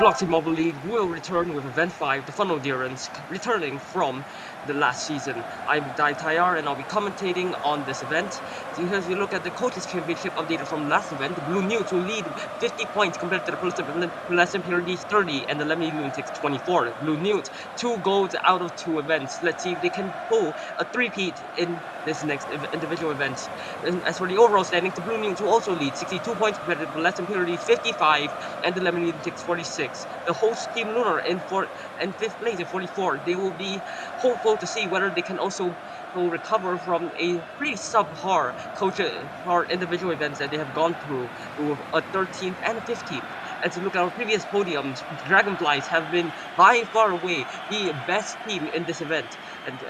Bloxy Marble League will return with Event 5, the Funnel Endurance, returning from the last season. I'm Dai Tayar and I'll be commentating on this event. So as you look at the Coaches Championship updated from last event, the Blue Newts will lead 50 points compared to the Plus Impurities 30 and the Lemony Lunatics 24. Blue Newts, 2 golds out of 2 events. Let's see if they can pull a three-peat in this next individual event. And as for the overall standings, the Blue Newts will also lead 62 points compared to the Less Impurities 55 and the Lemon takes 46. The host Team Lunar in fifth place at 44. They will be hopeful to see whether they can also will recover from a pretty subpar or individual events that they have gone through with a 13th and a 15th. And to look at our previous podiums, Dragonflies have been by far away the best team in this event.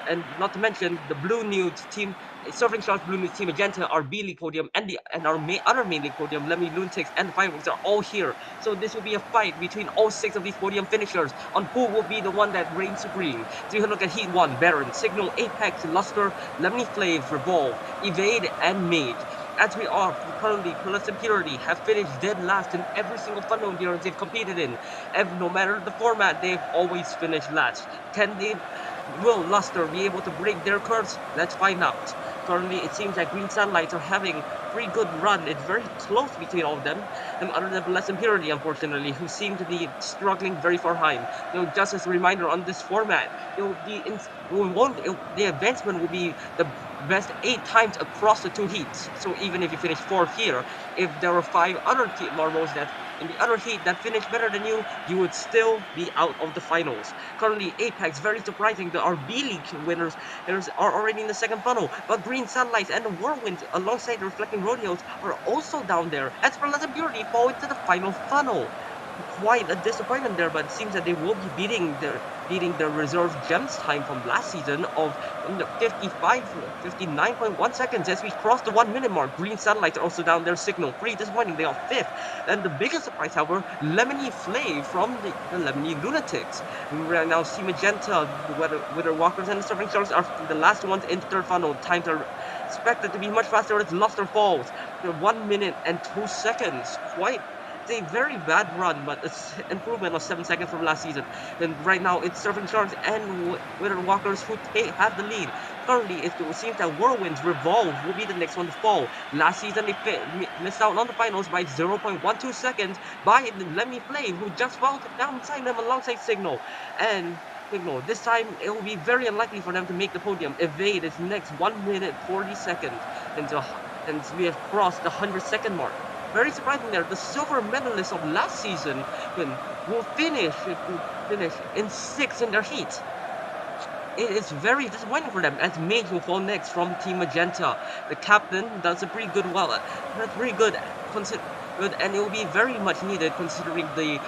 And not to mention the Blue Nude team, Surfing Sharks, Blue Nude team, Magenta, our B League podium, and our other main league podium, Lemmy Lunatics, and the Fireworks are all here. So this will be a fight between all 6 of these podium finishers on who will be the one that reigns supreme. So you can look at Heat 1, Baron, Signal, Apex, Luster, Lemony Flav, Revolve, Evade, and Mage. As we are currently, Plus and Purity have finished dead last in every single Funnel Endurance they've competed in. No matter the format, they've always finished last. Will Luster be able to break their curse? Let's find out. Currently, it seems that Green Sunlights are having pretty good run. It's very close between all of them. Other than Bless Impurity, unfortunately, who seem to be struggling very far behind. Just as a reminder on this format, it will be the advancement will be the best 8 times across the 2 heats. So even if you finish fourth here, if there were 5 other marbles that in the other heat that finished better than you would still be out of the finals. Currently, Apex, very surprising that our B League winners are already in the second funnel, but Green Sunlights and the Whirlwinds, alongside the Reflecting Rodeos, are also down there, as Pearls and Purity fall into the final funnel. Quite a disappointment there, but it seems that they will be beating their reserve gems time from last season of 59.1 seconds as we cross the 1 minute mark. Green Satellites are also down their signal. Pretty disappointing. They are fifth. And the biggest surprise, however, Lemony Flav from the Lemony Lunatics. Right now, see Magenta, the Wither Walkers, and the Surfing Sharks are the last ones in the third funnel. Times are expected to be much faster as Luster falls. 1 minute and 2 seconds. It's a very bad run, but it's improvement of 7 seconds from last season. And right now, it's Surfing Sharks and Wither Walkers who have the lead. Currently, it seems that Whirlwinds Revolve will be the next one to fall. Last season, they missed out on the finals by 0.12 seconds by Lemmy Flav, who just fell down beside them alongside Signal. And Signal, this time, it will be very unlikely for them to make the podium. Evade is next 1 minute 40 seconds. And we have crossed the 100-second mark. Very surprising there, the silver medalists of last season will finish in 6th in their heat. It is very disappointing for them as Mage will fall next from Team Magenta. The captain does a pretty good that's pretty good and it will be very much needed considering the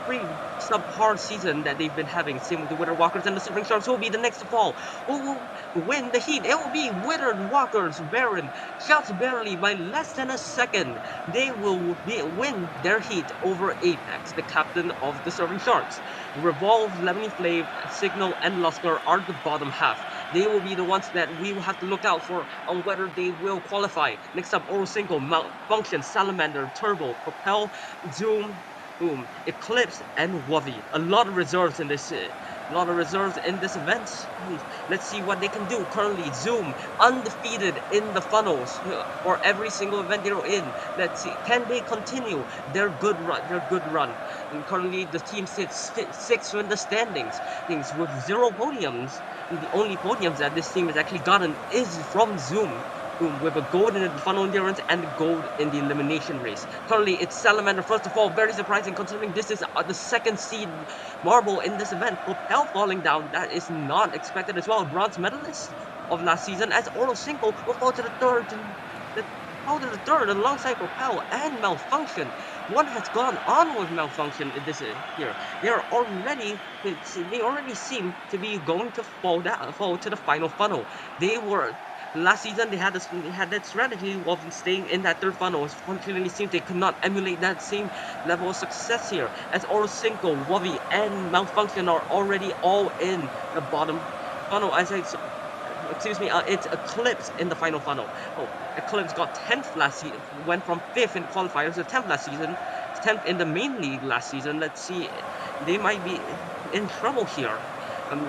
pretty subpar season that they've been having. Same with the Wither Walkers and the Silvering Sharks who will be the next to fall. Who will win the heat? It will be Wither Walkers Baron, just barely by less than a second. They will win their heat over Apex, the captain of the Serving Sharks. Revolve, Lemony Flav, Signal, and Luster are the bottom half. They will be the ones that we will have to look out for on whether they will qualify. Next up, Oral Single, Malfunction, Salamander, Turbo, Propel, Zoom, Boom, Eclipse, and Wovey. A lot of reserves in this event. Let's see what they can do. Currently, Zoom undefeated in the funnels for every single event they're in. Let's see, can they continue their good run? And currently, the team sits 6th in the standings. Things with 0 podiums. And the only podiums that this team has actually gotten is from Zoom. With a gold in the funnel endurance and gold in the elimination race. Currently, it's Salamander first of all. Very surprising considering this is the 2nd seed marble in this event. Propel falling down, that is not expected as well. Bronze medalist of last season as Oro Cinco will fall to the third alongside Propel and Malfunction. What has gone on with Malfunction in this here? They already seem to be going to fall to the final funnel. They were last season they had that strategy of staying in that third funnel. Unfortunately, it seems they could not emulate that same level of success here, as Oro Cinco, Wovey, and Malfunction are already all in the bottom funnel. Excuse me, it's Eclipse in the final funnel. Eclipse got 10th last season, went from 5th in qualifiers to 10th last season. 10th in the main league last season. Let's see, they might be in trouble here.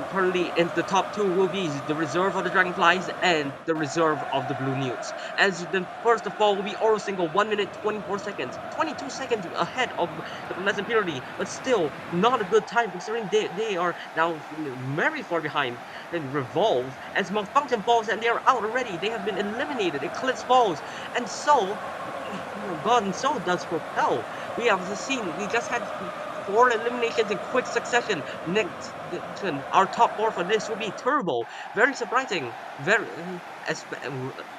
Currently in the top two will be the reserve of the Dragonflies and the reserve of the Blue Newts. As the first of all will be Oro Single, 1 minute 24 seconds, 22 seconds ahead of the Pleasant Purity, but still not a good time considering they are now very far behind. Then Revolve as Malfunction falls and they are out already. They have been eliminated. Eclipse falls, and so God, and so does Propel. We have seen we just had four eliminations in quick succession. Next, our top four for this will be Turbo. Very surprising. Very as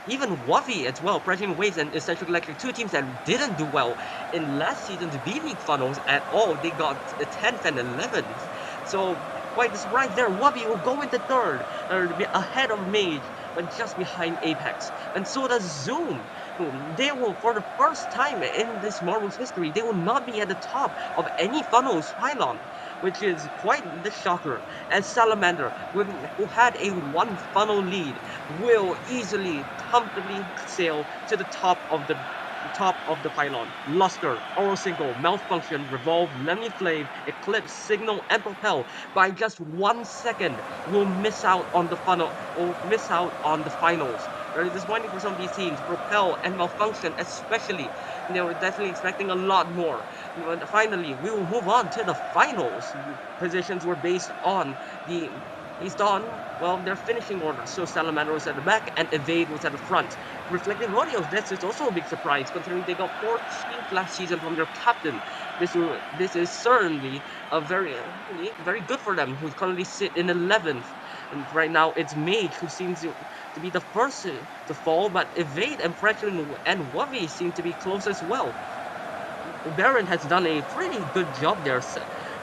even Waffy as well. Pressuring Waves and Essential Electric, two teams that didn't do well in last season's B League funnels at all. They got the 10th and 11th. So quite a surprise there. Waffy will go into third, ahead of Mage, but just behind Apex. And so does Zoom. They will, for the first time in this Marvel's history, they will not be at the top of any funnels pylon, which is quite the shocker. As Salamander, who had a one funnel lead, will easily, comfortably sail to the top of the pylon. Luster, Oral Single, Malfunction, Revolve, Lemmy Flave, Eclipse, Signal, and Propel by just 1 second will miss out on the funnel or miss out on the finals. Very disappointing for some of these teams. Propel and Malfunction especially. They were definitely expecting a lot more. But finally, we will move on to the finals. Positions were based on their finishing order. So Salamander was at the back and Evade was at the front. Reflecting Rodeos, this is also a big surprise considering they got 14th last season from their captain. This is certainly a very good for them, who currently sit in 11th. And right now it's Mage who seems to be the first to fall, but Evade and Pressure and Wavi seem to be close as well. Baron has done a pretty good job there.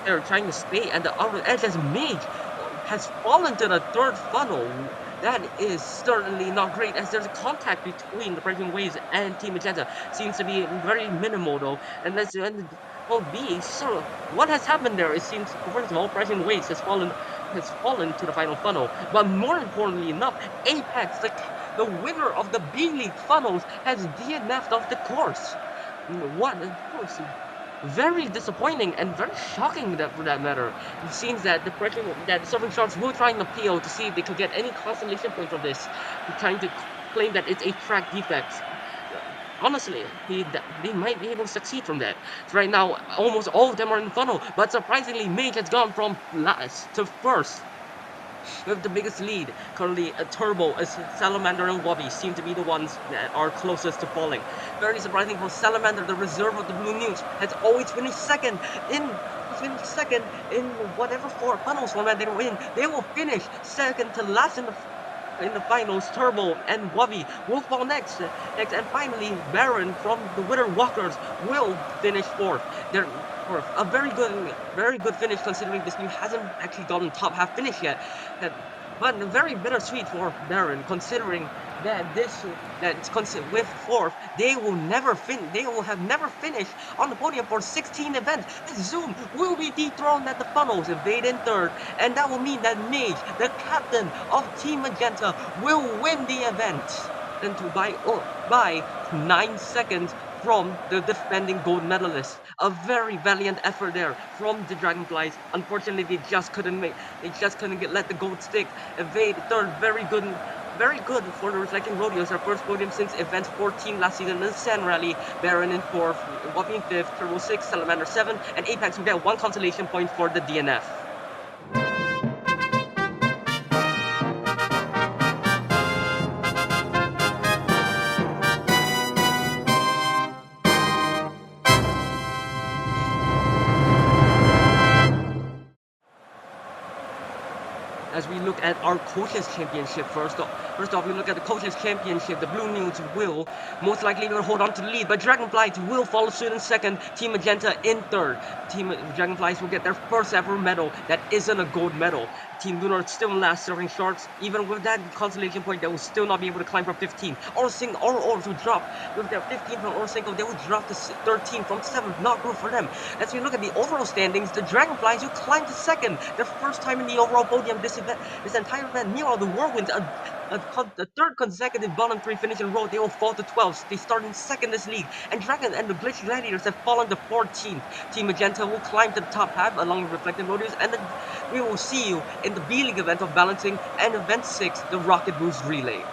They're trying to stay at the outer edge as Mage has fallen to the third funnel. That is certainly not great, as there's a contact between the Breaking Waves and Team Magenta. Seems to be very minimal though. And let's well B. So what has happened there? It seems first of all, Breaking Waves has fallen to the final funnel. But more importantly enough, Apex, the winner of the B League funnels, has DNF'd off the course. What? Of course, very disappointing and very shocking that for that matter. It seems that the Southern Sharks will try and appeal to see if they could get any consolation point from this, trying to claim that it's a track defect. Honestly, they might be able to succeed from that. So right now, almost all of them are in the funnel, but surprisingly, Mage has gone from last to first with the biggest lead. Currently, Turbo, Salamander, and Wobby seem to be the ones that are closest to falling. Very surprising for Salamander, the reserve of the Blue Newts, has always finished second in whatever four funnels format they were in. They will finish second to last in the finals. Turbo and Wobby will fall next. And finally, Baron from the Winter Walkers will finish fourth. They're fourth. A very good finish considering this team hasn't actually gotten top half finish yet. But very bittersweet for Baron, considering that with fourth, they will have never finished on the podium for 16 events. Zoom will be dethroned at the funnels, Evade in third, and that will mean that Mage, the captain of Team Magenta, will win the event. And by 9 seconds from the defending gold medalist. A very valiant effort there from the Dragonflies. Unfortunately, they just couldn't let the gold stick. Evade third, very good for the Reflecting Rodeos, their first podium since event 14 last season. The Sand Rally, Baron in fourth, Wappy in fifth, Turbo 6, Salamander 7, and Apex will get one consolation point for the DNF. As we look at our coaches championship first off we look at the coaches championship. The Blue Newts will most likely hold on to the lead, but Dragonflies will follow suit in second, Team Magenta in third. Team Dragonflies will get their first ever medal that isn't a gold medal. Team Lunar still in last, serving Sharks. Even with that consolation point, they will still not be able to climb from 15. Or Orbs will drop with their 15 from Orsingle. They will drop to 13 from 7th. Not good for them. As we look at the overall standings, the Dragonflies will climb to second, their first time in the overall podium this event this entire event. Meanwhile, the Whirlwinds, the third consecutive bottom three finish in a row, they will fall to 12th. They start in second this league. And Dragon and the Glitch Gladiators have fallen to 14th. Team Magenta will climb to the top half along with Reflected Motors, and then we will see you in the B League event of balancing and event 6, the Rocket Boost Relay.